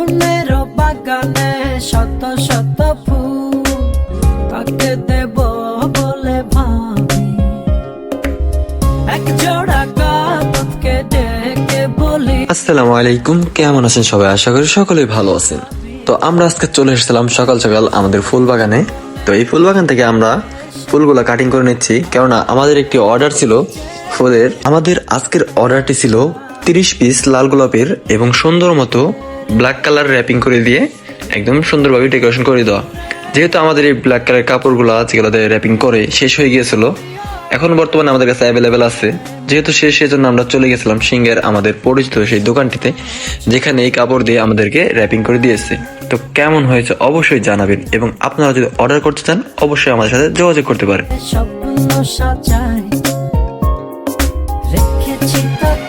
মনের বাগানে শত শত ফুল কাকে দেব বলে ভাবি, এক জোড়া কাতকে ডেকে বলি। আসসালামু আলাইকুম, কেমন আছেন সবাই? আশা করি সকলেই ভালো আছেন। তো আমরা আজকে চলে এসেছিলাম সকাল সকাল আমাদের ফুল বাগানে। তো এই ফুল বাগান থেকে আমরা ফুলগুলো কাটিং করে নিচ্ছি, কেননা আমাদের একটি অর্ডার ছিল ফুলের। আমাদের আজকের অর্ডারটি ছিল 30 পিস লাল গোলাপের এবং সুন্দর মতো ব্ল্যাক কালার র্যাপিং করে দিয়ে একদম সুন্দরভাবে ডেকোরেশন করে দেওয়া। যেহেতু আমাদের এই ব্ল্যাক কালার কাপড়গুলো যেগুলোতে র্যাপিং করে শেষ হয়ে গিয়েছিল, এখন বর্তমানে আমাদের কাছে অ্যাভেলেবেল আছে। যেহেতু সেজন্য আমরা চলে গেছিলাম সিংহের আমাদের পরিচিত সেই দোকানটিতে, যেখানে এই কাপড় দিয়ে আমাদেরকে র্যাপিং করে দিয়েছে। তো কেমন হয়েছে অবশ্যই জানাবেন, এবং আপনারা যদি অর্ডার করতে চান অবশ্যই আমাদের সাথে যোগাযোগ করতে পারেন। স্বপ্ন সাজাই রেখেছি তোকে